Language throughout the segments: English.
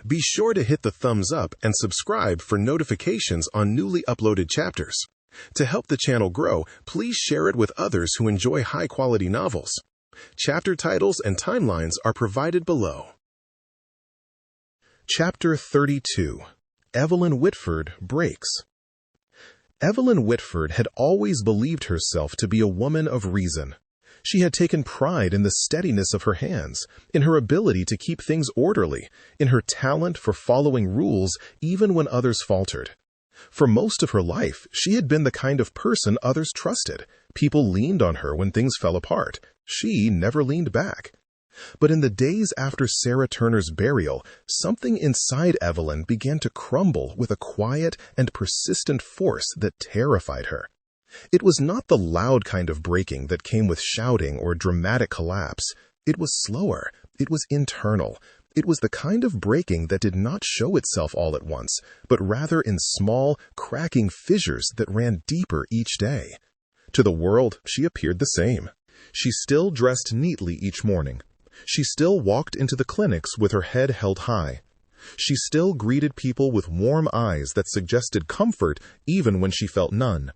Be sure to hit the thumbs up and subscribe for notifications on newly uploaded chapters. To help the channel grow, please share it with others who enjoy high-quality novels. Chapter titles and timelines are provided below. Chapter 32. Evelyn Whitford Breaks. Evelyn Whitford had always believed herself to be a woman of reason. She had taken pride in the steadiness of her hands, in her ability to keep things orderly, in her talent for following rules even when others faltered. For most of her life, she had been the kind of person others trusted. People leaned on her when things fell apart. She never leaned back. But in the days after Sarah Turner's burial, something inside Evelyn began to crumble with a quiet and persistent force that terrified her. It was not the loud kind of breaking that came with shouting or dramatic collapse. It was slower. It was internal. It was the kind of breaking that did not show itself all at once, but rather in small, cracking fissures that ran deeper each day. To the world, she appeared the same. She still dressed neatly each morning. She still walked into the clinics with her head held high. She still greeted people with warm eyes that suggested comfort even when she felt none.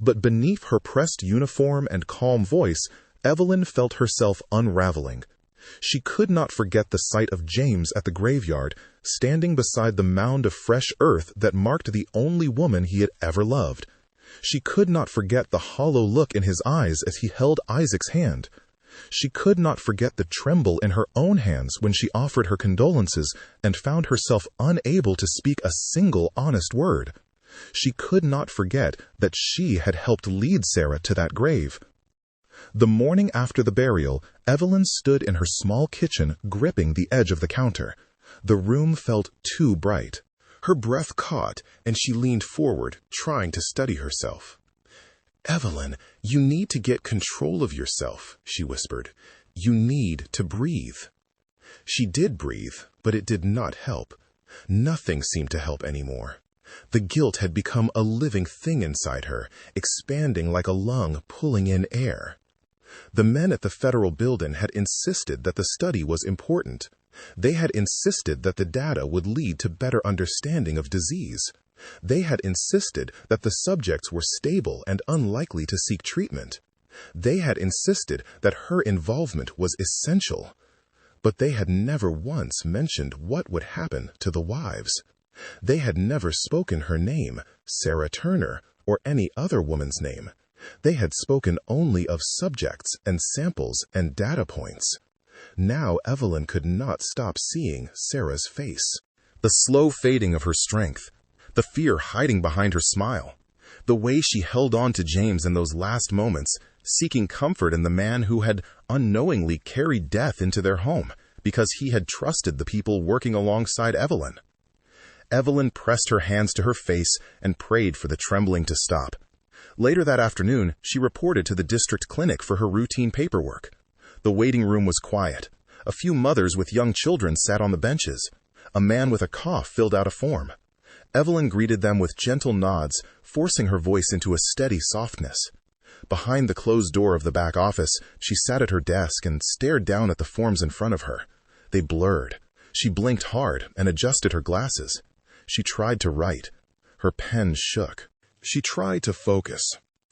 But beneath her pressed uniform and calm voice, Evelyn felt herself unraveling. She could not forget the sight of James at the graveyard, standing beside the mound of fresh earth that marked the only woman he had ever loved. She could not forget the hollow look in his eyes as he held Isaac's hand. She could not forget the tremble in her own hands when she offered her condolences and found herself unable to speak a single honest word. She could not forget that she had helped lead Sarah to that grave. The morning after the burial, Evelyn stood in her small kitchen, gripping the edge of the counter. The room felt too bright. Her breath caught, and she leaned forward, trying to steady herself. "Evelyn, you need to get control of yourself," she whispered. "You need to breathe." She did breathe, but it did not help. Nothing seemed to help anymore. The guilt had become a living thing inside her, expanding like a lung pulling in air. The men at the federal building had insisted that the study was important. They had insisted that the data would lead to better understanding of disease. They had insisted that the subjects were stable and unlikely to seek treatment. They had insisted that her involvement was essential. But they had never once mentioned what would happen to the wives. They had never spoken her name, Sarah Turner, or any other woman's name. They had spoken only of subjects and samples and data points. Now Evelyn could not stop seeing Sarah's face. The slow fading of her strength, the fear hiding behind her smile, the way she held on to James in those last moments, seeking comfort in the man who had unknowingly carried death into their home because he had trusted the people working alongside Evelyn. Evelyn pressed her hands to her face and prayed for the trembling to stop. Later that afternoon, she reported to the district clinic for her routine paperwork. The waiting room was quiet. A few mothers with young children sat on the benches. A man with a cough filled out a form. Evelyn greeted them with gentle nods, forcing her voice into a steady softness. Behind the closed door of the back office, she sat at her desk and stared down at the forms in front of her. They blurred. She blinked hard and adjusted her glasses. She tried to write. Her pen shook. She tried to focus.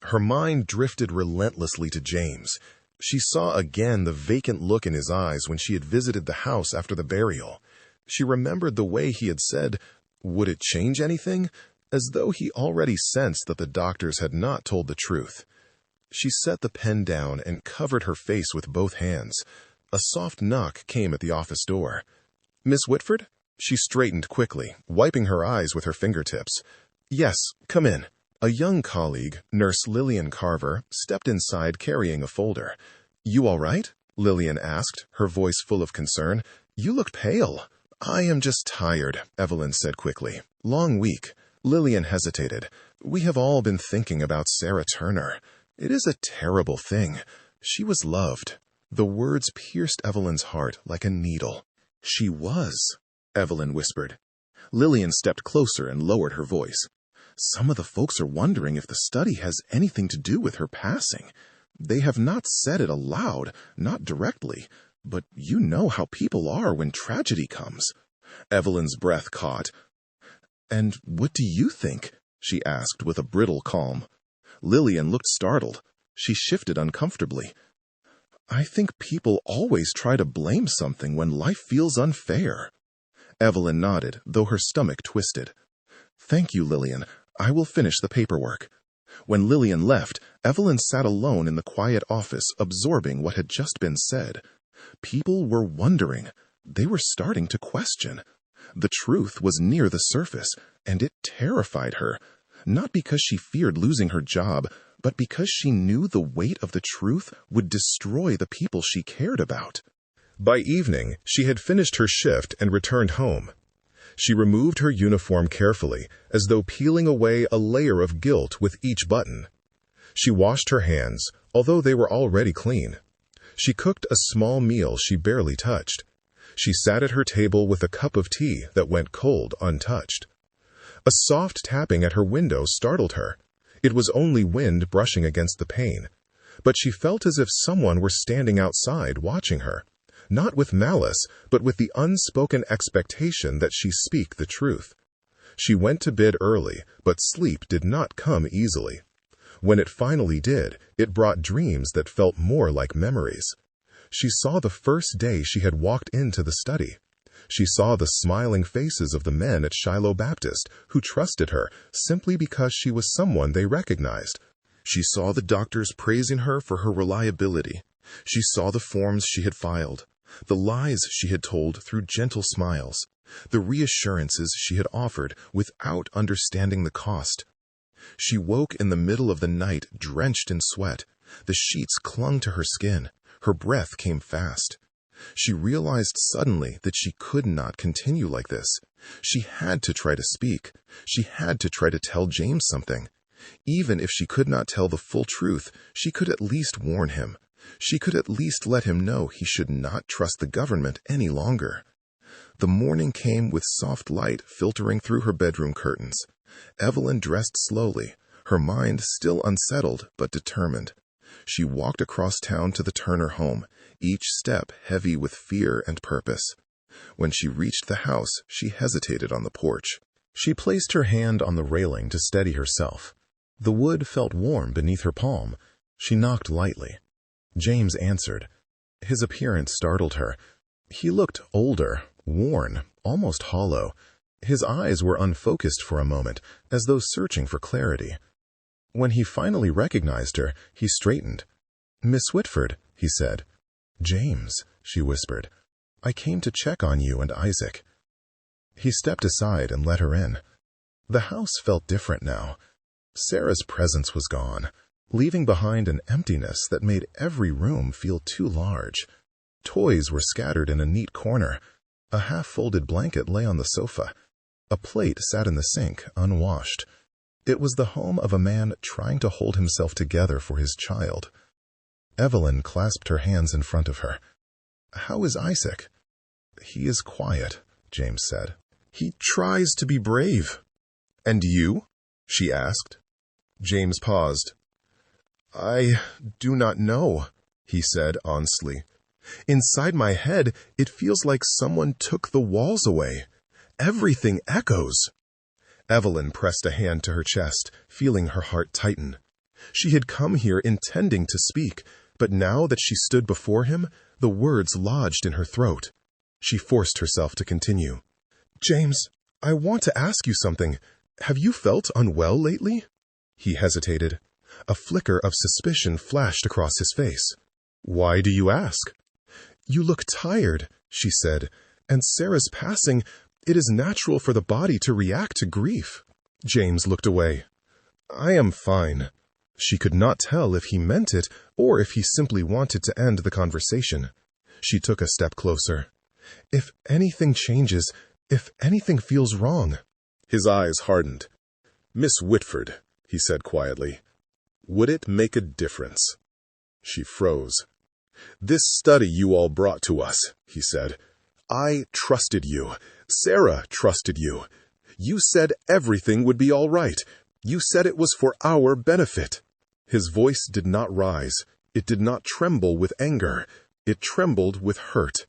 Her mind drifted relentlessly to James. She saw again the vacant look in his eyes when she had visited the house after the burial. She remembered the way he had said, "Would it change anything?" as though he already sensed that the doctors had not told the truth. She set the pen down and covered her face with both hands. A soft knock came at the office door. "Miss Whitford?" She straightened quickly, wiping her eyes with her fingertips. "Yes, come in." A young colleague, Nurse Lillian Carver, stepped inside carrying a folder. "You all right?" Lillian asked, her voice full of concern. "You look pale." "I am just tired," Evelyn said quickly. "Long week." Lillian hesitated. "We have all been thinking about Sarah Turner. It is a terrible thing. She was loved." The words pierced Evelyn's heart like a needle. "She was," Evelyn whispered. Lillian stepped closer and lowered her voice. "Some of the folks are wondering if the study has anything to do with her passing. They have not said it aloud, not directly, but you know how people are when tragedy comes. Evelyn's breath caught. "And what do you think?" she asked with a brittle calm. Lillian looked startled. She shifted uncomfortably. "I think people always try to blame something when life feels unfair." Evelyn nodded, though her stomach twisted. "Thank you, Lillian. I will finish the paperwork." When Lillian left, Evelyn sat alone in the quiet office, absorbing what had just been said. People were wondering. They were starting to question. The truth was near the surface, and it terrified her. Not because she feared losing her job, but because she knew the weight of the truth would destroy the people she cared about. By evening, she had finished her shift and returned home. She removed her uniform carefully, as though peeling away a layer of guilt with each button. She washed her hands, although they were already clean. She cooked a small meal she barely touched. She sat at her table with a cup of tea that went cold untouched. A soft tapping at her window startled her. It was only wind brushing against the pane. But she felt as if someone were standing outside watching her, not with malice, but with the unspoken expectation that she speak the truth. She went to bed early, but sleep did not come easily. When it finally did, it brought dreams that felt more like memories. She saw the first day she had walked into the study. She saw the smiling faces of the men at Shiloh Baptist who trusted her simply because she was someone they recognized. She saw the doctors praising her for her reliability. She saw the forms she had filed, the lies she had told through gentle smiles, the reassurances she had offered without understanding the cost. She woke in the middle of the night drenched in sweat. The sheets clung to her skin. Her breath came fast. She realized suddenly that she could not continue like this. She had to try to speak. She had to try to tell James something. Even if she could not tell the full truth, she could at least warn him. She could at least let him know he should not trust the government any longer. The morning came with soft light filtering through her bedroom curtains. Evelyn dressed slowly, her mind still unsettled but determined. She walked across town to the Turner home, each step heavy with fear and purpose. When she reached the house, she hesitated on the porch. She placed her hand on the railing to steady herself. The wood felt warm beneath her palm. She knocked lightly. James answered. His appearance startled her. He looked older, worn, almost hollow. His eyes were unfocused for a moment, as though searching for clarity. When he finally recognized her, he straightened. "Miss Whitford," he said. "James," she whispered. "I came to check on you and Isaac." He stepped aside and let her in. The house felt different now. Sarah's presence was gone, leaving behind an emptiness that made every room feel too large. Toys were scattered in a neat corner. A half-folded blanket lay on the sofa. A plate sat in the sink, unwashed. It was the home of a man trying to hold himself together for his child. Evelyn clasped her hands in front of her. "How is Isaac?" "He is quiet," James said. "He tries to be brave." "And you?" she asked. James paused. "I do not know," he said honestly. "Inside my head, it feels like someone took the walls away. Everything echoes." Evelyn pressed a hand to her chest, feeling her heart tighten. She had come here intending to speak, but now that she stood before him, the words lodged in her throat. She forced herself to continue. "James, I want to ask you something. Have you felt unwell lately?" He hesitated. A flicker of suspicion flashed across his face. "Why do you ask?" "You look tired," she said, "and Sarah's passing. It is natural for the body to react to grief." James looked away. "I am fine." She could not tell if he meant it or if he simply wanted to end the conversation. She took a step closer. "If anything changes, if anything feels wrong." His eyes hardened. "Miss Whitford," he said quietly, "would it make a difference?" She froze. "This study you all brought to us," he said. "I trusted you. Sarah trusted you. You said everything would be all right. You said it was for our benefit." His voice did not rise. It did not tremble with anger. It trembled with hurt.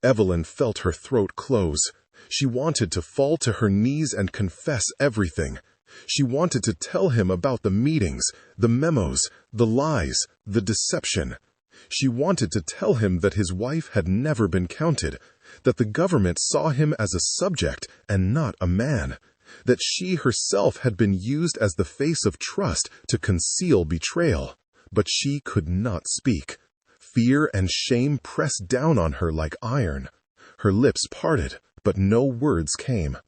Evelyn felt her throat close. She wanted to fall to her knees and confess everything. She wanted to tell him about the meetings, the memos, the lies, the deception. She wanted to tell him that his wife had never been counted, that the government saw him as a subject and not a man, that she herself had been used as the face of trust to conceal betrayal. But she could not speak. Fear and shame pressed down on her like iron. Her lips parted, but no words came.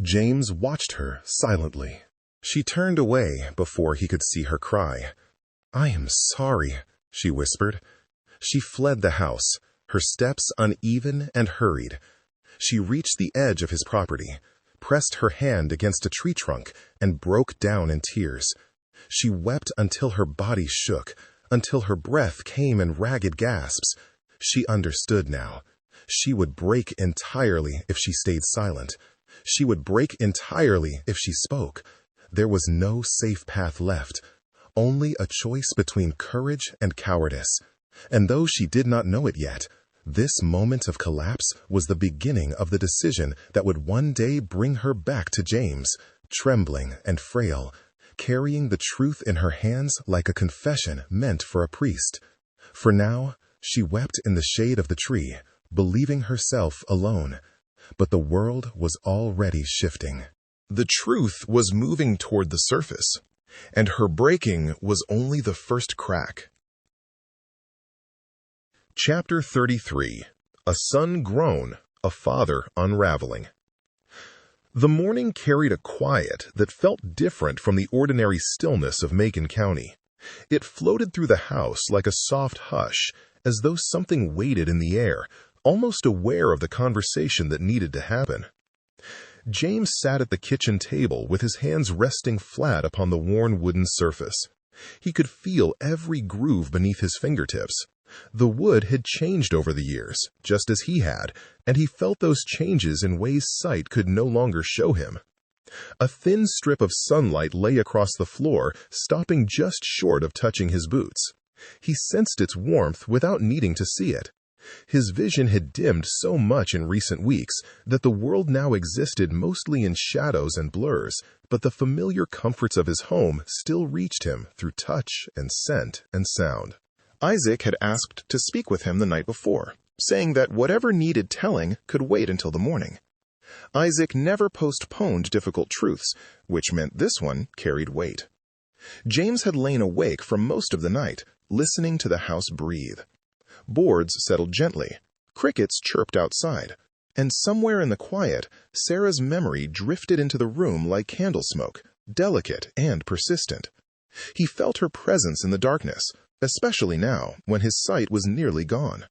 James watched her silently. She turned away before he could see her cry. "I am sorry," she whispered. She fled the house, her steps uneven and hurried. She reached the edge of his property, pressed her hand against a tree trunk, and broke down in tears. She wept until her body shook, until her breath came in ragged gasps. She understood now. She would break entirely if she stayed silent. She would break entirely if she spoke. There was no safe path left, only a choice between courage and cowardice. And though she did not know it yet, this moment of collapse was the beginning of the decision that would one day bring her back to James, trembling and frail, carrying the truth in her hands like a confession meant for a priest. For now, she wept in the shade of the tree, believing herself alone. But the world was already shifting. The truth was moving toward the surface, and her breaking was only the first crack. Chapter 33. A Son Grown, a Father Unraveling. The morning carried a quiet that felt different from the ordinary stillness of Macon County. It floated through the house like a soft hush, as though something waited in the air, almost aware of the conversation that needed to happen. James sat at the kitchen table with his hands resting flat upon the worn wooden surface. He could feel every groove beneath his fingertips. The wood had changed over the years, just as he had, and he felt those changes in ways sight could no longer show him. A thin strip of sunlight lay across the floor, stopping just short of touching his boots. He sensed its warmth without needing to see it. His vision had dimmed so much in recent weeks that the world now existed mostly in shadows and blurs, but the familiar comforts of his home still reached him through touch and scent and sound. Isaac had asked to speak with him the night before, saying that whatever needed telling could wait until the morning. Isaac never postponed difficult truths, which meant this one carried weight. James had lain awake for most of the night, listening to the house breathe. Boards settled gently, crickets chirped outside, and somewhere in the quiet, Sarah's memory drifted into the room like candle smoke, delicate and persistent. He felt her presence in the darkness, especially now, when his sight was nearly gone.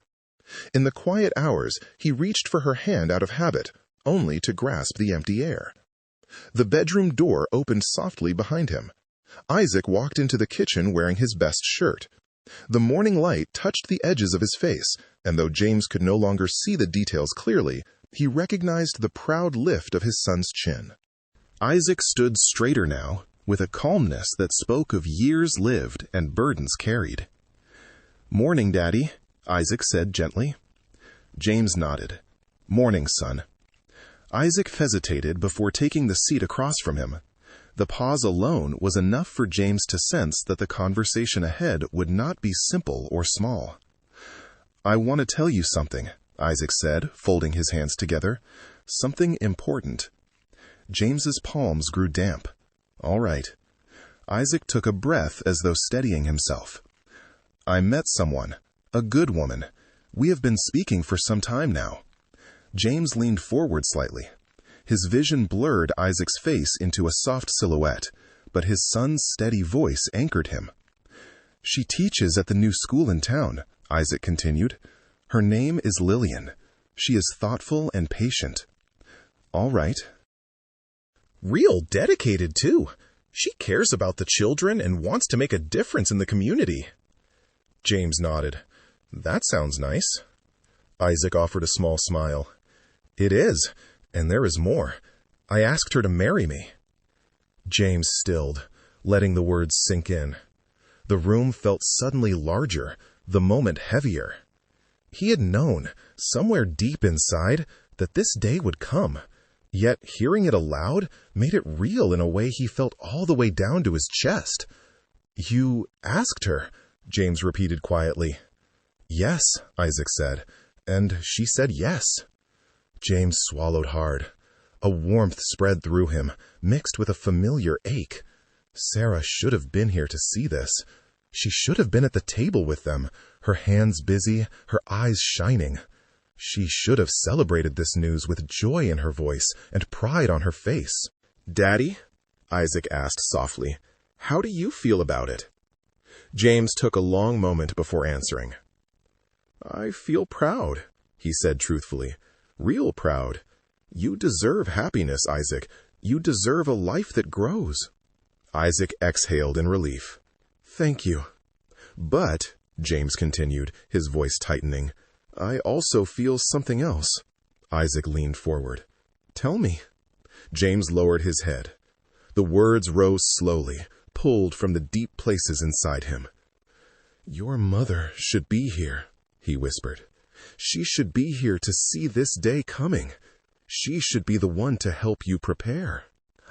In the quiet hours, he reached for her hand out of habit, only to grasp the empty air. The bedroom door opened softly behind him. Isaac walked into the kitchen wearing his best shirt. The morning light touched the edges of his face, and though James could no longer see the details clearly, he recognized the proud lift of his son's chin. Isaac stood straighter now, with a calmness that spoke of years lived and burdens carried. "Morning, Daddy," Isaac said gently. James nodded. "Morning, son." Isaac hesitated before taking the seat across from him. The pause alone was enough for James to sense that the conversation ahead would not be simple or small. "I want to tell you something," Isaac said, folding his hands together. "Something important." James's palms grew damp. "All right." Isaac took a breath as though steadying himself. "I met someone, a good woman. We have been speaking for some time now." James leaned forward slightly. His vision blurred Isaac's face into a soft silhouette, but his son's steady voice anchored him. "She teaches at the new school in town," Isaac continued. "Her name is Lillian. She is thoughtful and patient." "All right." "Real dedicated, too. She cares about the children and wants to make a difference in the community." James nodded. "That sounds nice." Isaac offered a small smile. "It is. And there is more. I asked her to marry me." James stilled, letting the words sink in. The room felt suddenly larger, the moment heavier. He had known, somewhere deep inside, that this day would come. Yet hearing it aloud made it real in a way he felt all the way down to his chest. "You asked her," James repeated quietly. "Yes," Isaac said, "and she said yes." James swallowed hard. A warmth spread through him, mixed with a familiar ache. Sarah should have been here to see this. She should have been at the table with them, her hands busy, her eyes shining. She should have celebrated this news with joy in her voice and pride on her face. "Daddy," Isaac asked softly, "how do you feel about it?" James took a long moment before answering. "I feel proud," he said truthfully. "Real proud. You deserve happiness, Isaac. You deserve a life that grows." Isaac exhaled in relief. "Thank you. But," James continued, his voice tightening, "I also feel something else." Isaac leaned forward. "Tell me." James lowered his head. The words rose slowly, pulled from the deep places inside him. "Your mother should be here," he whispered. "She should be here to see this day coming. She should be the one to help you prepare."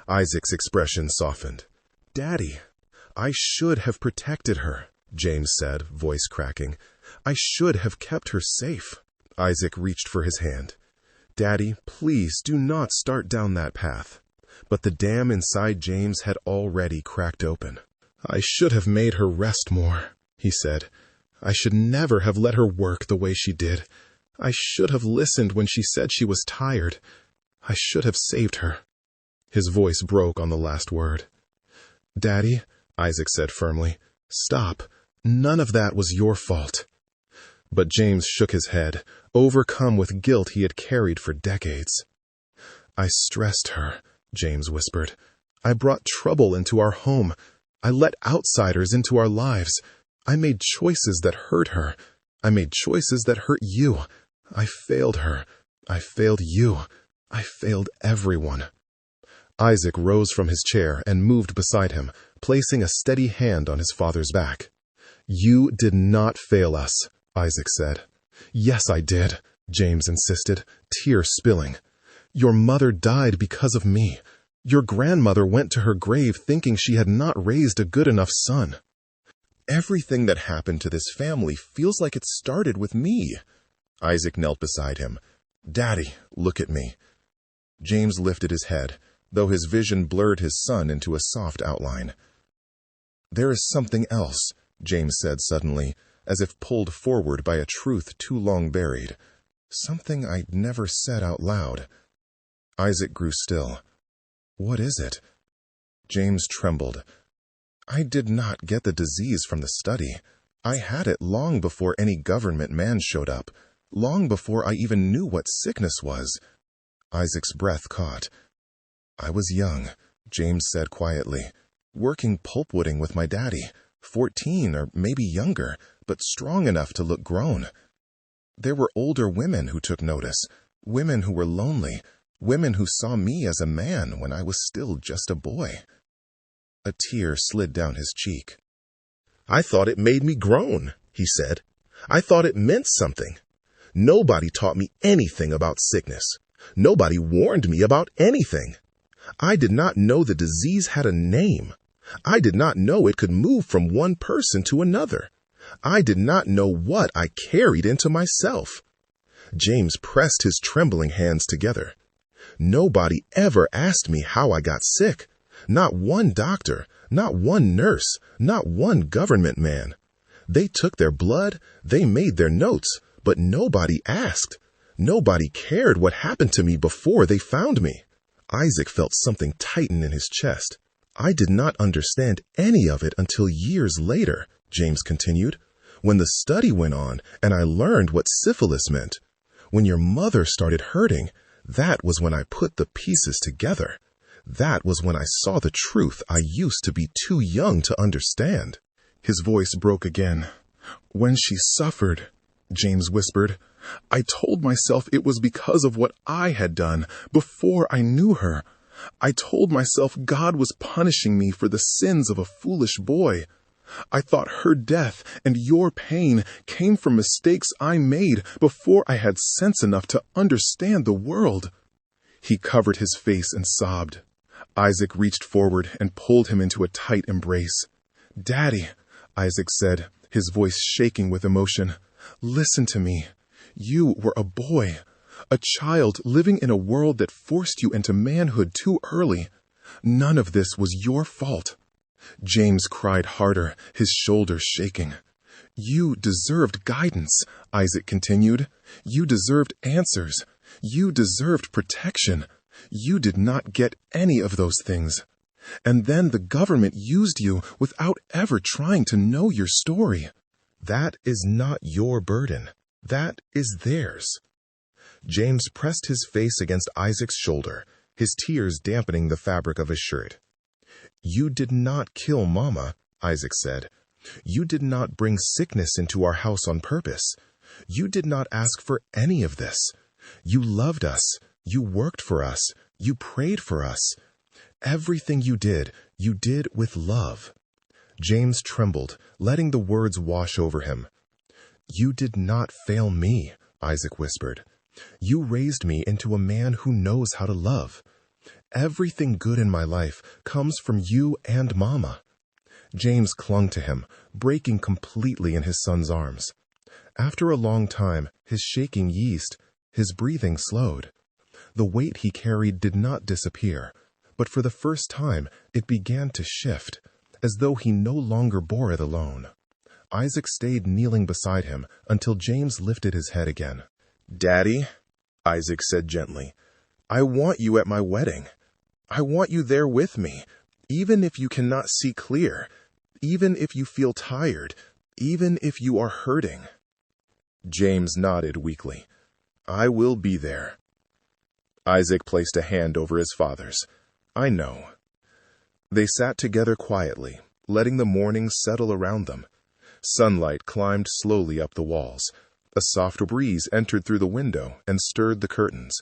Isaac's expression softened. "Daddy, I should have protected her," James said, voice cracking. "I should have kept her safe." Isaac reached for his hand. "Daddy, please do not start down that path." But the dam inside James had already cracked open. "I should have made her rest more," he said. "I should never have let her work the way she did. I should have listened when she said she was tired. I should have saved her." His voice broke on the last word. "Daddy," Isaac said firmly, "stop. None of that was your fault." But James shook his head, overcome with guilt he had carried for decades. "I stressed her," James whispered. "I brought trouble into our home. I let outsiders into our lives. I made choices that hurt her. I made choices that hurt you. I failed her. I failed you. I failed everyone." Isaac rose from his chair and moved beside him, placing a steady hand on his father's back. "You did not fail us," Isaac said. "Yes, I did," James insisted, tears spilling. "Your mother died because of me. Your grandmother went to her grave thinking she had not raised a good enough son. Everything that happened to this family feels like it started with me." Isaac knelt beside him. "Daddy, look at me." James lifted his head, though his vision blurred his son into a soft outline. "There is something else," James said suddenly, as if pulled forward by a truth too long buried. "Something I never said out loud." Isaac grew still. "What is it?" James trembled. "I did not get the disease from the study. I had it long before any government man showed up, long before I even knew what sickness was." Isaac's breath caught. "I was young," James said quietly, "working pulpwooding with my daddy, 14 or maybe younger, but strong enough to look grown. There were older women who took notice, women who were lonely, women who saw me as a man when I was still just a boy." A tear slid down his cheek. "I thought it made me grown," he said. "I thought it meant something. Nobody taught me anything about sickness. Nobody warned me about anything. I did not know the disease had a name. I did not know it could move from one person to another. I did not know what I carried into myself." James pressed his trembling hands together. "Nobody ever asked me how I got sick. Not one doctor, not one nurse, not one government man. They took their blood, they made their notes, but nobody asked. Nobody cared what happened to me before they found me." Isaac felt something tighten in his chest. "I did not understand any of it until years later," James continued, "when the study went on and I learned what syphilis meant. When your mother started hurting, that was when I put the pieces together. That was when I saw the truth I used to be too young to understand." His voice broke again. "When she suffered," James whispered, "I told myself it was because of what I had done before I knew her. I told myself God was punishing me for the sins of a foolish boy. I thought her death and your pain came from mistakes I made before I had sense enough to understand the world." He covered his face and sobbed. Isaac reached forward and pulled him into a tight embrace. "Daddy," Isaac said, his voice shaking with emotion, "listen to me. You were a boy, a child living in a world that forced you into manhood too early. None of this was your fault." James cried harder, his shoulders shaking. "You deserved guidance," Isaac continued. "You deserved answers. You deserved protection. You did not get any of those things. And then the government used you without ever trying to know your story." "That is not your burden. That is theirs." James pressed his face against Isaac's shoulder, his tears dampening the fabric of his shirt. "You did not kill Mama," Isaac said. "You did not bring sickness into our house on purpose. You did not ask for any of this. You loved us. You worked for us. You prayed for us. Everything you did with love." James trembled, letting the words wash over him. "You did not fail me," Isaac whispered. "You raised me into a man who knows how to love. Everything good in my life comes from you and Mama." James clung to him, breaking completely in his son's arms. After a long time, his shaking eased, his breathing slowed. The weight he carried did not disappear, but for the first time it began to shift, as though he no longer bore it alone. Isaac stayed kneeling beside him until James lifted his head again. "Daddy," Isaac said gently, "I want you at my wedding. I want you there with me, even if you cannot see clear, even if you feel tired, even if you are hurting." James nodded weakly. "I will be there." Isaac placed a hand over his father's. "I know." They sat together quietly, letting the morning settle around them. Sunlight climbed slowly up the walls. A soft breeze entered through the window and stirred the curtains.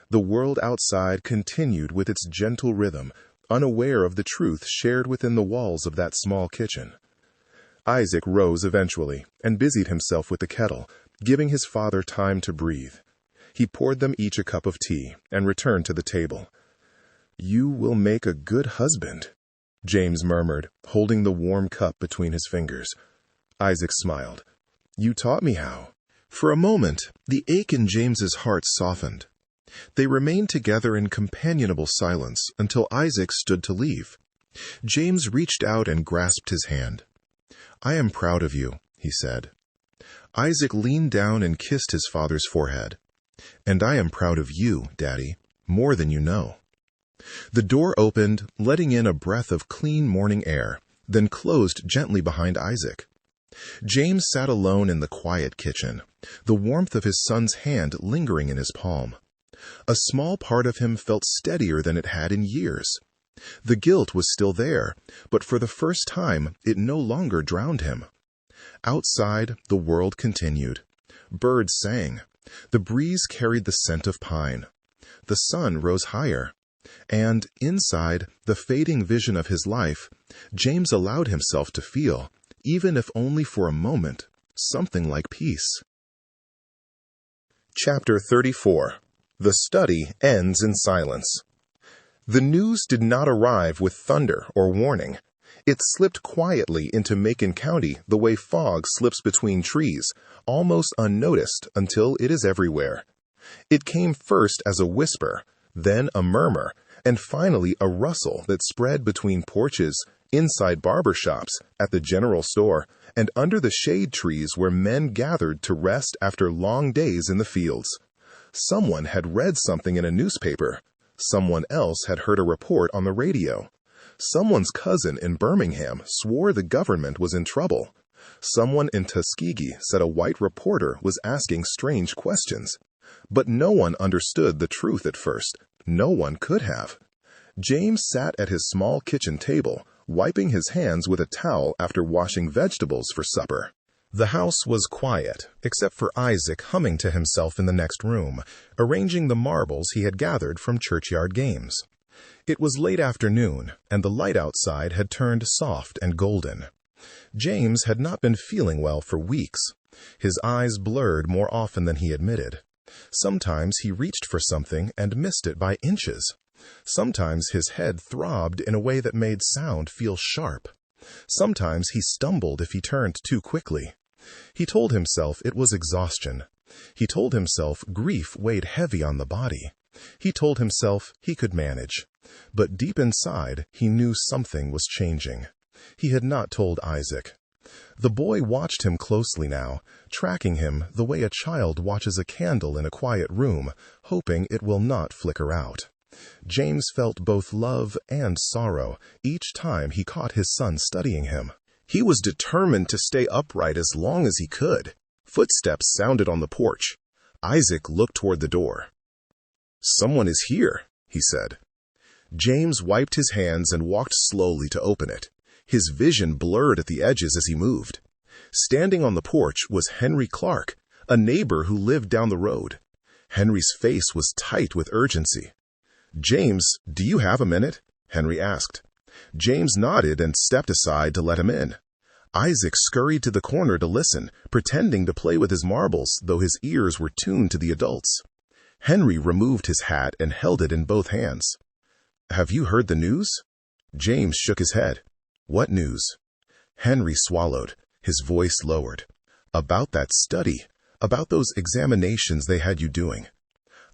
The world outside continued with its gentle rhythm, unaware of the truth shared within the walls of that small kitchen. Isaac rose eventually and busied himself with the kettle, giving his father time to breathe. He poured them each a cup of tea and returned to the table. "You will make a good husband," James murmured, holding the warm cup between his fingers. Isaac smiled. "You taught me how." For a moment, the ache in James's heart softened. They remained together in companionable silence until Isaac stood to leave. James reached out and grasped his hand. "I am proud of you," he said. Isaac leaned down and kissed his father's forehead. "And I am proud of you, Daddy, more than you know." The door opened, letting in a breath of clean morning air, then closed gently behind Isaac. James sat alone in the quiet kitchen, the warmth of his son's hand lingering in his palm. A small part of him felt steadier than it had in years. The guilt was still there, but for the first time it no longer drowned him. Outside, the world continued. Birds sang. The breeze carried the scent of pine. The sun rose higher. And inside, the fading vision of his life, James allowed himself to feel, even if only for a moment, something like peace. Chapter 34. The study ends in silence. The news did not arrive with thunder or warning. It slipped quietly into Macon County the way fog slips between trees, almost unnoticed until it is everywhere. It came first as a whisper, then a murmur, and finally a rustle that spread between porches, inside barber shops, at the general store, and under the shade trees where men gathered to rest after long days in the fields. Someone had read something in a newspaper. Someone else had heard a report on the radio. Someone's cousin in Birmingham swore the government was in trouble. Someone in Tuskegee said a white reporter was asking strange questions. But no one understood the truth at first. No one could have. James sat at his small kitchen table, wiping his hands with a towel after washing vegetables for supper. The house was quiet, except for Isaac humming to himself in the next room, arranging the marbles he had gathered from churchyard games. It was late afternoon, and the light outside had turned soft and golden. James had not been feeling well for weeks. His eyes blurred more often than he admitted. Sometimes he reached for something and missed it by inches. Sometimes his head throbbed in a way that made sound feel sharp. Sometimes he stumbled if he turned too quickly. He told himself it was exhaustion. He told himself grief weighed heavy on the body. He told himself he could manage. But deep inside, he knew something was changing. He had not told Isaac. The boy watched him closely now, tracking him the way a child watches a candle in a quiet room, hoping it will not flicker out. James felt both love and sorrow each time he caught his son studying him. He was determined to stay upright as long as he could. Footsteps sounded on the porch. Isaac looked toward the door. "Someone is here," he said. James wiped his hands and walked slowly to open it. His vision blurred at the edges as he moved. Standing on the porch was Henry Clark, a neighbor who lived down the road. Henry's face was tight with urgency. "James, do you have a minute?" Henry asked. James nodded and stepped aside to let him in. Isaac scurried to the corner to listen, pretending to play with his marbles, though his ears were tuned to the adults. Henry removed his hat and held it in both hands. "Have you heard the news?" James shook his head. "What news?" Henry swallowed, his voice lowered. "About that study, about those examinations they had you doing."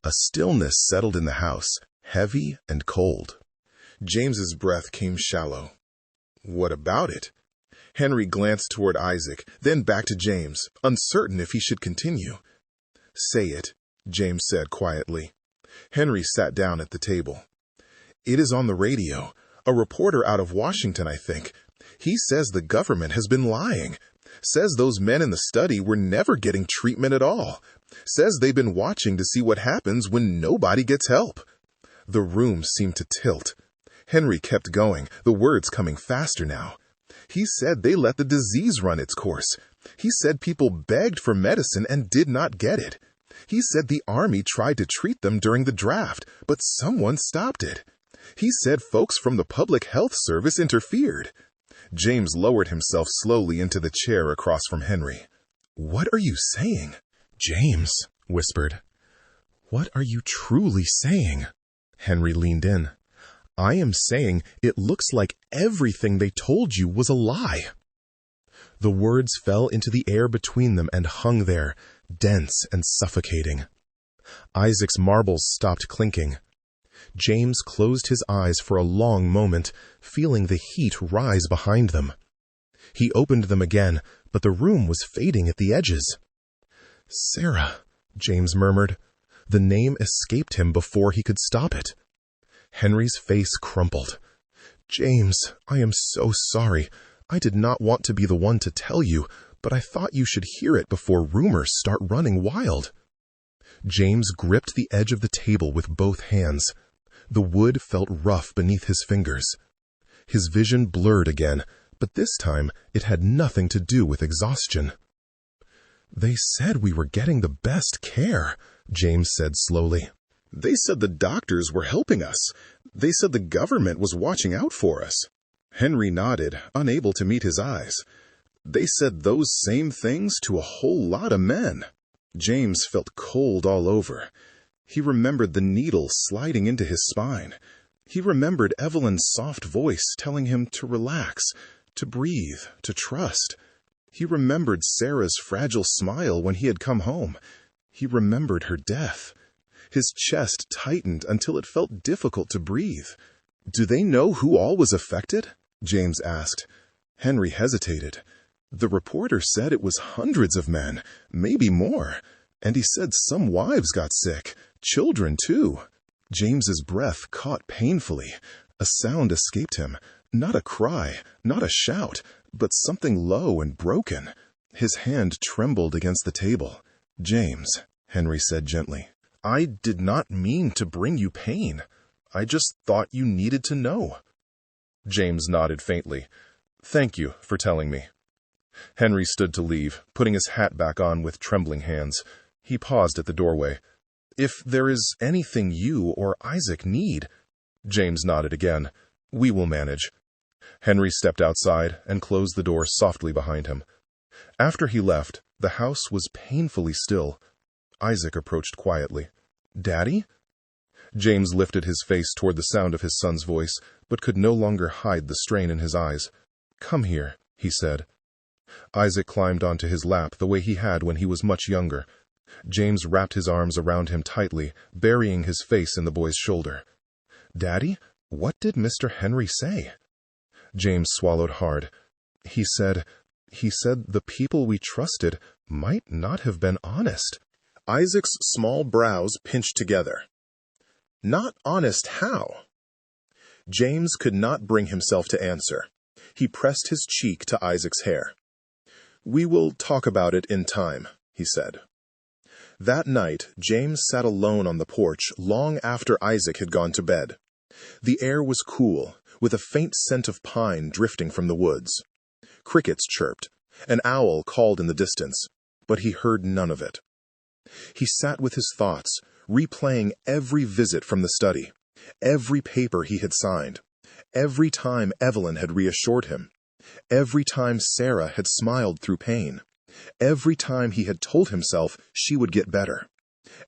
A stillness settled in the house, heavy and cold. James's breath came shallow. "What about it?" Henry glanced toward Isaac, then back to James, uncertain if he should continue. "Say it," James said quietly. Henry sat down at the table. "It is on the radio. A reporter out of Washington, I think. He says the government has been lying. Says those men in the study were never getting treatment at all. Says they've been watching to see what happens when nobody gets help." The room seemed to tilt. Henry kept going, the words coming faster now. "He said they let the disease run its course. He said people begged for medicine and did not get it. He said the Army tried to treat them during the draft, but someone stopped it. He said folks from the Public Health Service interfered." James lowered himself slowly into the chair across from Henry. "What are you saying?" "James," whispered. "What are you truly saying?" Henry leaned in. "I am saying it looks like everything they told you was a lie." The words fell into the air between them and hung there, dense and suffocating. Isaac's marbles stopped clinking. James closed his eyes for a long moment, feeling the heat rise behind them. He opened them again, but the room was fading at the edges. "Sarah," James murmured. The name escaped him before he could stop it. Henry's face crumpled. "James, I am so sorry. I did not want to be the one to tell you, but I thought you should hear it before rumors start running wild." James gripped the edge of the table with both hands. The wood felt rough beneath his fingers. His vision blurred again, but this time it had nothing to do with exhaustion. "They said we were getting the best care," James said slowly. "They said the doctors were helping us. They said the government was watching out for us." Henry nodded, unable to meet his eyes. "They said those same things to a whole lot of men." James felt cold all over. He remembered the needle sliding into his spine. He remembered Evelyn's soft voice telling him to relax, to breathe, to trust. He remembered Sarah's fragile smile when he had come home. He remembered her death. His chest tightened until it felt difficult to breathe. "Do they know who all was affected?" James asked. Henry hesitated. "The reporter said it was hundreds of men, maybe more. And he said some wives got sick, children too." James's breath caught painfully. A sound escaped him. Not a cry, not a shout, but something low and broken. His hand trembled against the table. "James," Henry said gently, "I did not mean to bring you pain. I just thought you needed to know." James nodded faintly. "Thank you for telling me." Henry stood to leave, putting his hat back on with trembling hands. He paused at the doorway. "If there is anything you or Isaac need—" James nodded again. "We will manage." Henry stepped outside and closed the door softly behind him. After he left, the house was painfully still. Isaac approached quietly. "Daddy?" James lifted his face toward the sound of his son's voice, but could no longer hide the strain in his eyes. "Come here," he said. Isaac climbed onto his lap the way he had when he was much younger. James wrapped his arms around him tightly, burying his face in the boy's shoulder. "Daddy, what did Mr. Henry say?" James swallowed hard. He said the people we trusted might not have been honest." Isaac's small brows pinched together. "Not honest how?" James could not bring himself to answer. He pressed his cheek to Isaac's hair. "We will talk about it in time," he said. That night, James sat alone on the porch long after Isaac had gone to bed. The air was cool, with a faint scent of pine drifting from the woods. Crickets chirped. An owl called in the distance, but he heard none of it. He sat with his thoughts, replaying every visit from the study, every paper he had signed, every time Evelyn had reassured him, every time Sarah had smiled through pain, every time he had told himself she would get better.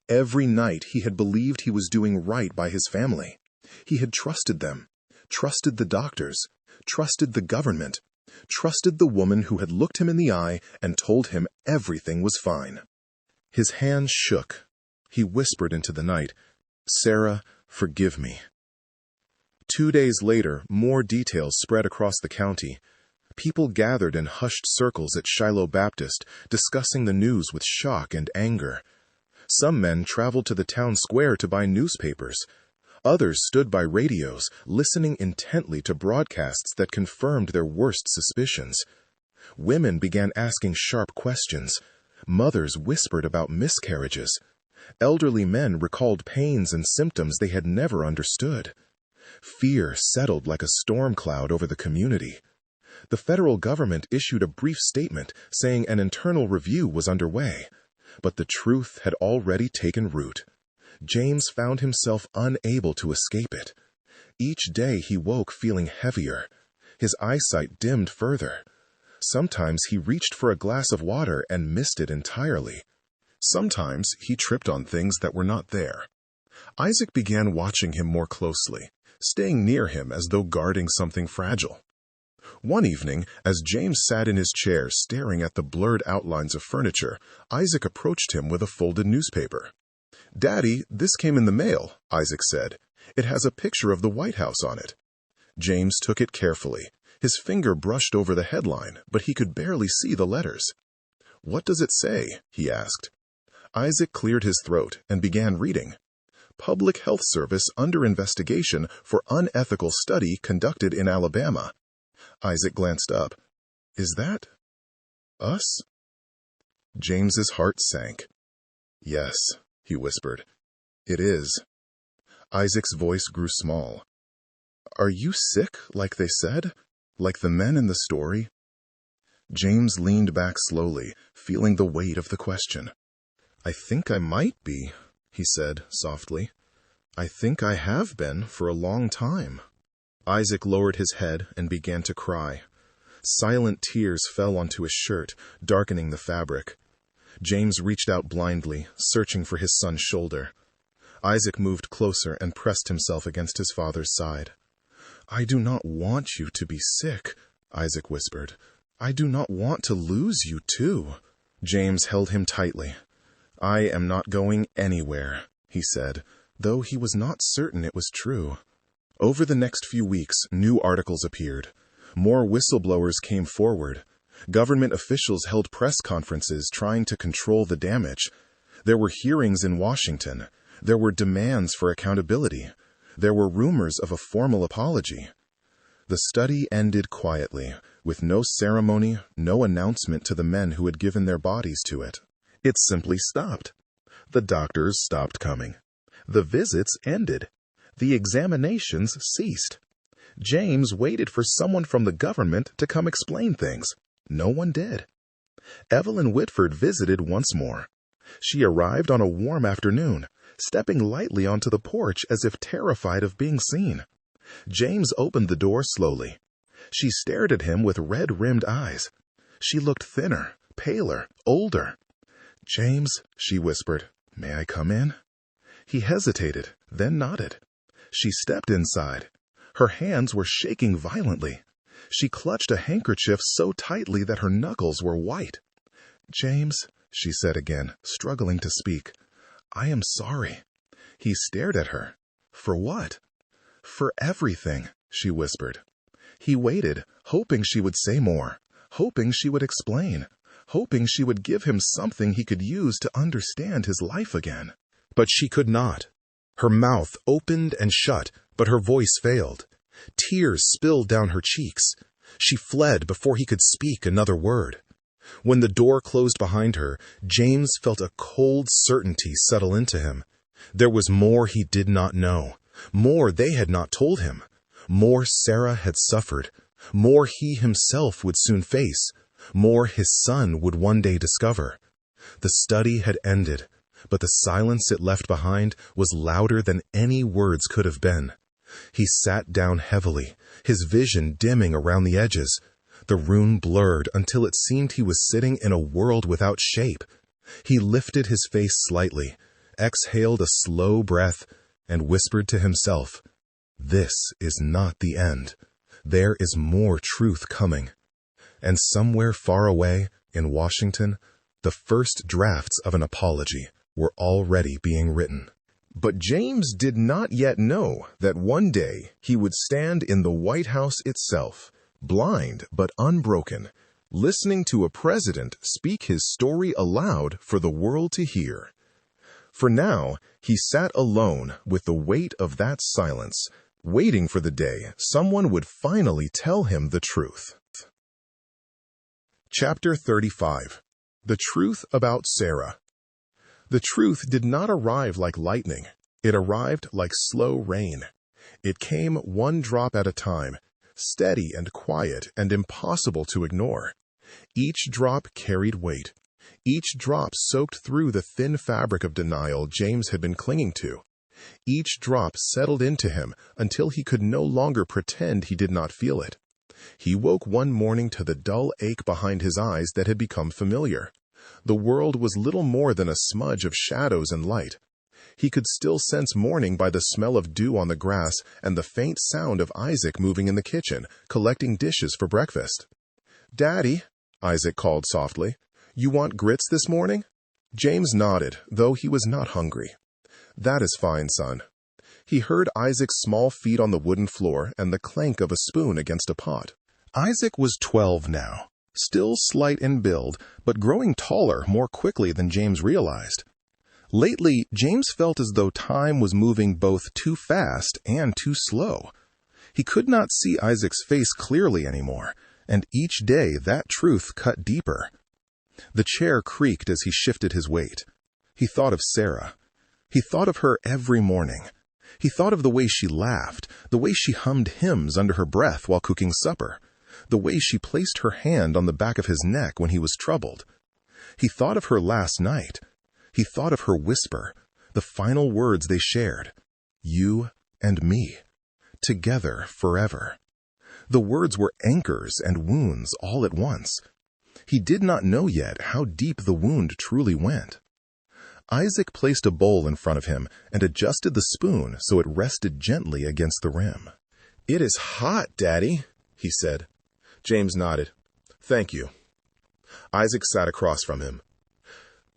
Every night he had believed he was doing right by his family. He had trusted them, trusted the doctors, trusted the government, trusted the woman who had looked him in the eye and told him everything was fine. His hands shook. He whispered into the night, "Sarah, forgive me." 2 days later, more details spread across the county. People gathered in hushed circles at Shiloh Baptist, discussing the news with shock and anger. Some men traveled to the town square to buy newspapers. Others stood by radios, listening intently to broadcasts that confirmed their worst suspicions. Women began asking sharp questions. Mothers whispered about miscarriages. Elderly men recalled pains and symptoms they had never understood. Fear settled like a storm cloud over the community. The federal government issued a brief statement saying an internal review was underway, but the truth had already taken root. James found himself unable to escape it. Each day he woke feeling heavier. His eyesight dimmed further. Sometimes he reached for a glass of water and missed it entirely. Sometimes he tripped on things that were not there. Isaac began watching him more closely, staying near him as though guarding something fragile. One evening, as James sat in his chair staring at the blurred outlines of furniture, Isaac approached him with a folded newspaper. "Daddy, this came in the mail," Isaac said. "It has a picture of the White House on it." James took it carefully. His finger brushed over the headline, but he could barely see the letters. "What does it say?" he asked. Isaac cleared his throat and began reading. "Public Health Service under investigation for unethical study conducted in Alabama." Isaac glanced up. "Is that us?" James's heart sank. "Yes," he whispered. "It is." Isaac's voice grew small. "Are you sick, like they said? Like the men in the story?" James leaned back slowly, feeling the weight of the question. "I think I might be," he said softly. "I think I have been for a long time." Isaac lowered his head and began to cry. Silent tears fell onto his shirt, darkening the fabric. James reached out blindly, searching for his son's shoulder. Isaac moved closer and pressed himself against his father's side. "I do not want you to be sick," Isaac whispered. "I do not want to lose you, too." James held him tightly. "I am not going anywhere," he said, though he was not certain it was true. Over the next few weeks, new articles appeared. More whistleblowers came forward. Government officials held press conferences trying to control the damage. There were hearings in Washington. There were demands for accountability. There were rumors of a formal apology. The study ended quietly, with no ceremony, no announcement to the men who had given their bodies to it. It simply stopped. The doctors stopped coming. The visits ended. The examinations ceased. James waited for someone from the government to come explain things. No one did. Evelyn Whitford visited once more. She arrived on a warm afternoon, stepping lightly onto the porch as if terrified of being seen. James opened the door slowly. She stared at him with red-rimmed eyes. She looked thinner, paler, older. "James," she whispered, "may I come in?" He hesitated, then nodded. She stepped inside. Her hands were shaking violently. She clutched a handkerchief so tightly that her knuckles were white. "James," she said again, struggling to speak, "I am sorry." He stared at her. "For what?" "For everything," she whispered. He waited, hoping she would say more, hoping she would explain, hoping she would give him something he could use to understand his life again. But she could not. Her mouth opened and shut, but her voice failed. Tears spilled down her cheeks. She fled before he could speak another word. When the door closed behind her, James felt a cold certainty settle into him. There was more he did not know, more they had not told him, more Sarah had suffered, more he himself would soon face, more his son would one day discover. The study had ended, but the silence it left behind was louder than any words could have been. He sat down heavily, his vision dimming around the edges. The room blurred until it seemed he was sitting in a world without shape. He lifted his face slightly, exhaled a slow breath, and whispered to himself, "This is not the end. There is more truth coming." And somewhere far away, in Washington, the first drafts of an apology were already being written. But James did not yet know that one day he would stand in the White House itself, blind but unbroken, listening to a president speak his story aloud for the world to hear. For now, he sat alone with the weight of that silence, waiting for the day someone would finally tell him the truth. Chapter 35. The Truth About Sarah. The truth did not arrive like lightning. It arrived like slow rain. It came one drop at a time, steady and quiet and impossible to ignore. Each drop carried weight. Each drop soaked through the thin fabric of denial James had been clinging to. Each drop settled into him until he could no longer pretend he did not feel it. He woke one morning to the dull ache behind his eyes that had become familiar. The world was little more than a smudge of shadows and light. He could still sense morning by the smell of dew on the grass and the faint sound of Isaac moving in the kitchen, collecting dishes for breakfast. "Daddy," Isaac called softly, "you want grits this morning?" James nodded, though he was not hungry. "That is fine, son." He heard Isaac's small feet on the wooden floor and the clank of a spoon against a pot. Isaac was 12 now, still slight in build, but growing taller more quickly than James realized. Lately, James felt as though time was moving both too fast and too slow. He could not see Isaac's face clearly anymore, and each day that truth cut deeper. The chair creaked as he shifted his weight. He thought of Sarah. He thought of her every morning. He thought of the way she laughed, the way she hummed hymns under her breath while cooking supper, the way she placed her hand on the back of his neck when he was troubled. He thought of her last night. He thought of her whisper, the final words they shared, "You and me, together forever." The words were anchors and wounds all at once. He did not know yet how deep the wound truly went. Isaac placed a bowl in front of him and adjusted the spoon so it rested gently against the rim. "It is hot, Daddy," he said. James nodded. "Thank you." Isaac sat across from him.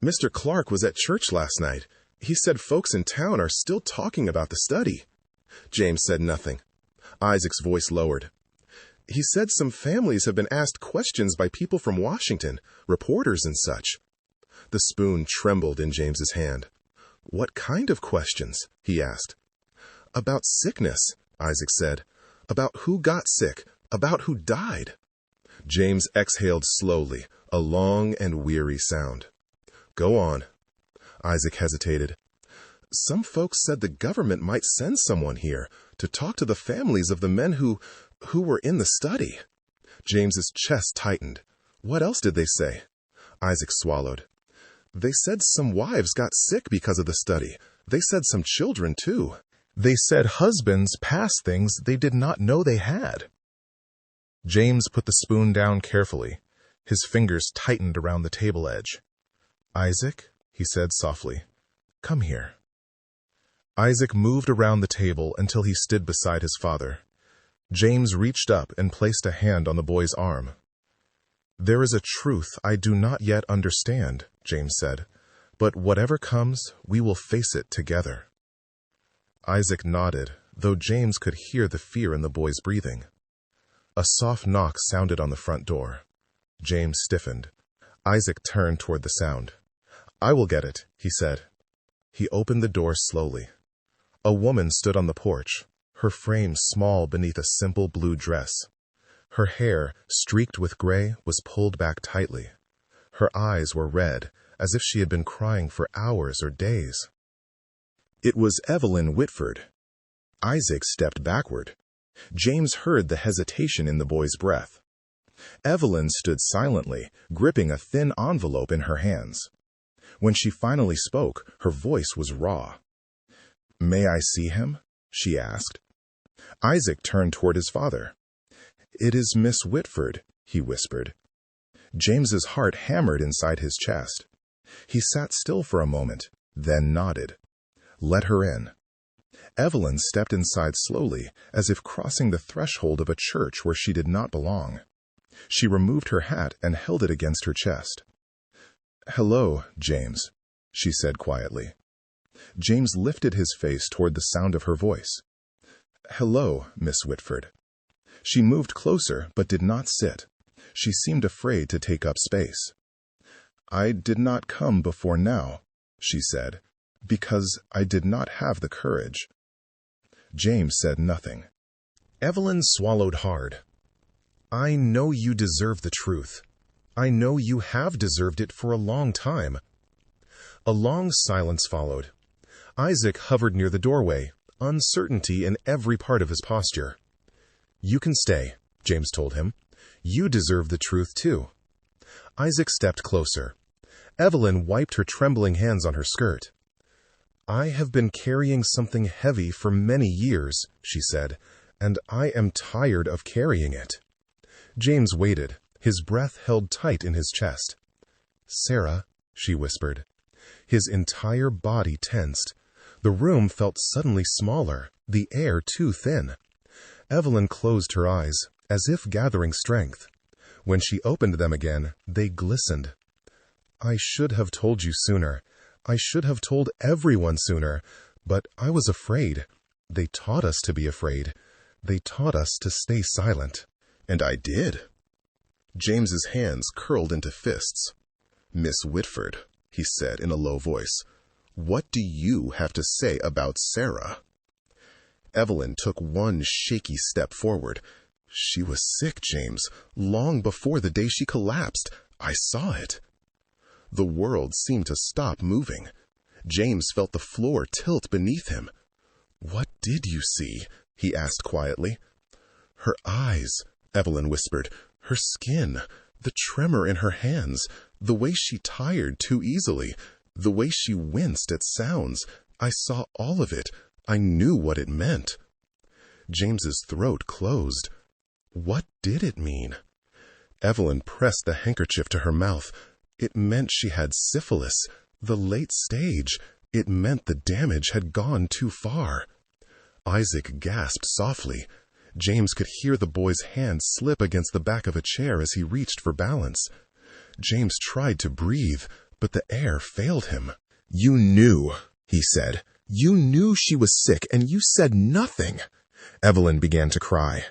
"Mr. Clark was at church last night. He said folks in town are still talking about the study." James said nothing. Isaac's voice lowered. "He said some families have been asked questions by people from Washington, reporters and such." The spoon trembled in James's hand. "What kind of questions?" he asked. "About sickness," Isaac said. "About who got sick, about who died." James exhaled slowly, a long and weary sound. "Go on." Isaac hesitated. "Some folks said the government might send someone here to talk to the families of the men who were in the study." James's chest tightened. "What else did they say?" Isaac swallowed. "They said some wives got sick because of the study. They said some children, too. They said husbands passed things they did not know they had." James put the spoon down carefully. His fingers tightened around the table edge. "Isaac," he said softly, "come here." Isaac moved around the table until he stood beside his father. James reached up and placed a hand on the boy's arm. "There is a truth I do not yet understand," James said, "but whatever comes, we will face it together." Isaac nodded, though James could hear the fear in the boy's breathing. A soft knock sounded on the front door. James stiffened. Isaac turned toward the sound. "I will get it," he said. He opened the door slowly. A woman stood on the porch, her frame small beneath a simple blue dress. Her hair, streaked with gray, was pulled back tightly. Her eyes were red, as if she had been crying for hours or days. It was Evelyn Whitford. Isaac stepped backward. James heard the hesitation in the boy's breath. Evelyn stood silently, gripping a thin envelope in her hands. When she finally spoke, her voice was raw. "May I see him?" she asked. Isaac turned toward his father. "It is Miss Whitford," he whispered. James's heart hammered inside his chest. He sat still for a moment, then nodded. "Let her in." Evelyn stepped inside slowly, as if crossing the threshold of a church where she did not belong. She removed her hat and held it against her chest. "Hello, James," she said quietly. James lifted his face toward the sound of her voice. "Hello, Miss Whitford." She moved closer, but did not sit. She seemed afraid to take up space. "I did not come before now," she said, "because I did not have the courage." James said nothing. Evelyn swallowed hard. "I know you deserve the truth. I know you have deserved it for a long time." A long silence followed. Isaac hovered near the doorway, uncertainty in every part of his posture. "You can stay," James told him. "You deserve the truth, too." Isaac stepped closer. Evelyn wiped her trembling hands on her skirt. "I have been carrying something heavy for many years," she said, "and I am tired of carrying it." James waited, his breath held tight in his chest. "Sarah," she whispered. His entire body tensed. The room felt suddenly smaller, the air too thin. Evelyn closed her eyes, as if gathering strength. When she opened them again, they glistened. "I should have told you sooner. I should have told everyone sooner, but I was afraid. They taught us to be afraid. They taught us to stay silent." "And I did." James's hands curled into fists. "Miss Whitford," he said in a low voice, "what do you have to say about Sarah?" Evelyn took one shaky step forward. "She was sick, James, long before the day she collapsed. I saw it." The world seemed to stop moving. James felt the floor tilt beneath him. "What did you see?" he asked quietly. "Her eyes," Evelyn whispered, "her skin, the tremor in her hands, the way she tired too easily, the way she winced at sounds. I saw all of it. I knew what it meant." James's throat closed. What did it mean? Evelyn pressed the handkerchief to her mouth. It meant she had syphilis, the late stage. It meant the damage had gone too far. Isaac gasped softly. James could hear the boy's hand slip against the back of a chair as he reached for balance. James tried to breathe, but the air failed him. "You knew," he said. "You knew she was sick, and you said nothing." Evelyn began to cry.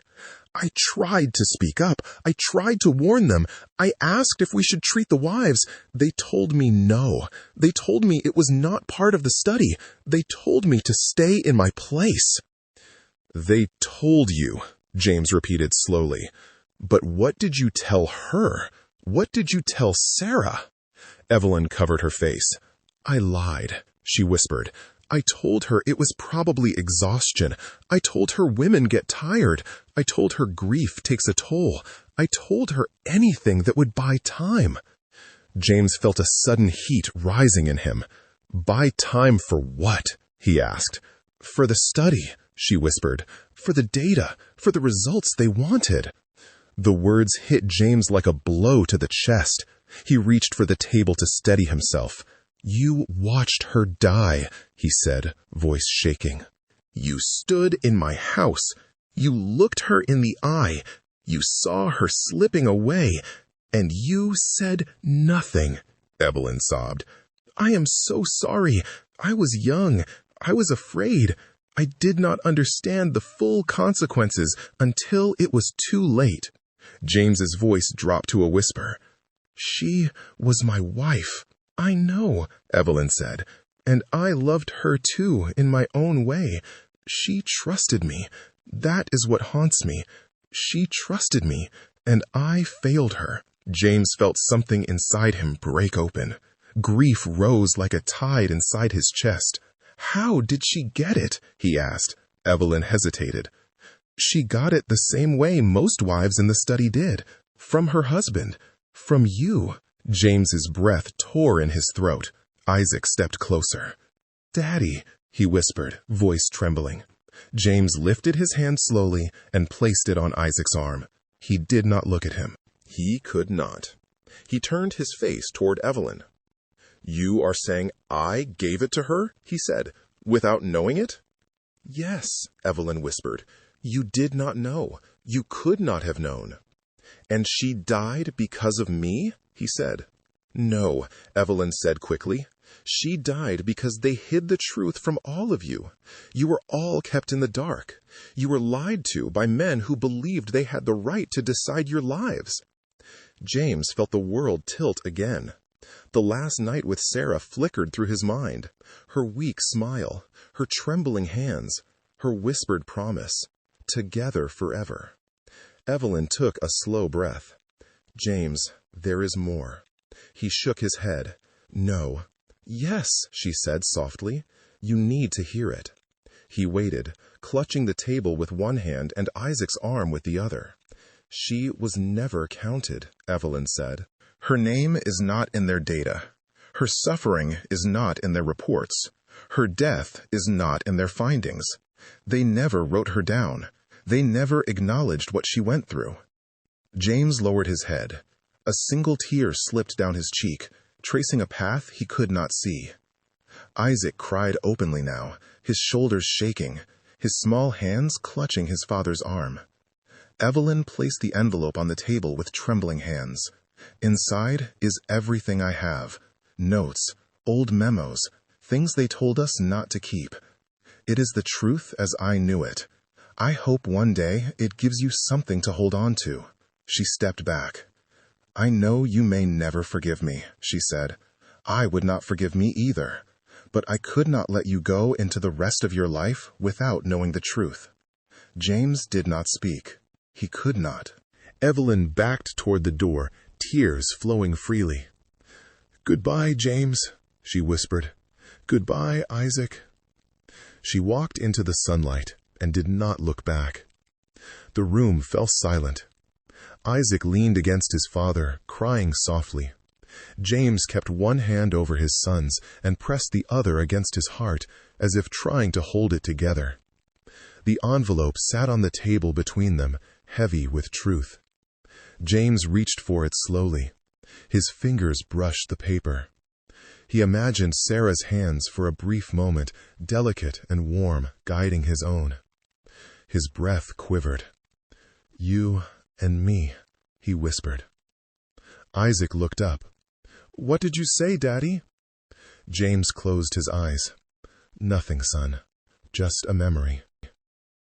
"I tried to speak up. I tried to warn them. I asked if we should treat the wives. They told me no. They told me it was not part of the study. They told me to stay in my place." "They told you," James repeated slowly. "But what did you tell her? What did you tell Sarah?" Evelyn covered her face. "I lied," she whispered. "I told her it was probably exhaustion. I told her women get tired. I told her grief takes a toll. I told her anything that would buy time." James felt a sudden heat rising in him. "Buy time for what?" he asked. "For the study," she whispered. "For the data, for the results they wanted." The words hit James like a blow to the chest. He reached for the table to steady himself. "You watched her die," he said, voice shaking. "You stood in my house. You looked her in the eye. You saw her slipping away. And you said nothing," Evelyn sobbed. "I am so sorry. I was young. I was afraid. I did not understand the full consequences until it was too late." James's voice dropped to a whisper. "She was my wife. I know," Evelyn said, "and I loved her too in my own way. She trusted me. That is what haunts me. She trusted me, and I failed her." James felt something inside him break open. Grief rose like a tide inside his chest. "How did she get it?" he asked. Evelyn hesitated. "She got it the same way most wives in the study did. From her husband. From you." James's breath tore in his throat. Isaac stepped closer. "Daddy," he whispered, voice trembling. James lifted his hand slowly and placed it on Isaac's arm. He did not look at him. He could not. He turned his face toward Evelyn. "You are saying I gave it to her?" he said, "without knowing it?" "Yes," Evelyn whispered. "You did not know. You could not have known." "And she died because of me?" he said. "No," Evelyn said quickly. "She died because they hid the truth from all of you. You were all kept in the dark. You were lied to by men who believed they had the right to decide your lives." James felt the world tilt again. The last night with Sarah flickered through his mind. Her weak smile, her trembling hands, her whispered promise. Together forever. Evelyn took a slow breath. "James, there is more." He shook his head. "No." "Yes," she said softly. "You need to hear it." He waited, clutching the table with one hand and Isaac's arm with the other. "She was never counted," Evelyn said. "Her name is not in their data. Her suffering is not in their reports. Her death is not in their findings. They never wrote her down. They never acknowledged what she went through." James lowered his head. A single tear slipped down his cheek, tracing a path he could not see. Isaac cried openly now, his shoulders shaking, his small hands clutching his father's arm. Evelyn placed the envelope on the table with trembling hands. "Inside is everything I have. Notes, old memos, things they told us not to keep. It is the truth as I knew it. I hope one day it gives you something to hold on to." She stepped back. "I know you may never forgive me," she said. "I would not forgive me either. But I could not let you go into the rest of your life without knowing the truth." James did not speak. He could not. Evelyn backed toward the door, tears flowing freely. "Goodbye, James," she whispered. "Goodbye, Isaac." She walked into the sunlight and did not look back. The room fell silent. Isaac leaned against his father, crying softly. James kept one hand over his son's and pressed the other against his heart, as if trying to hold it together. The envelope sat on the table between them, heavy with truth. James reached for it slowly. His fingers brushed the paper. He imagined Sarah's hands for a brief moment, delicate and warm, guiding his own. His breath quivered. "You and me," he whispered. Isaac looked up. "What did you say, Daddy?" James closed his eyes. "Nothing, son. Just a memory."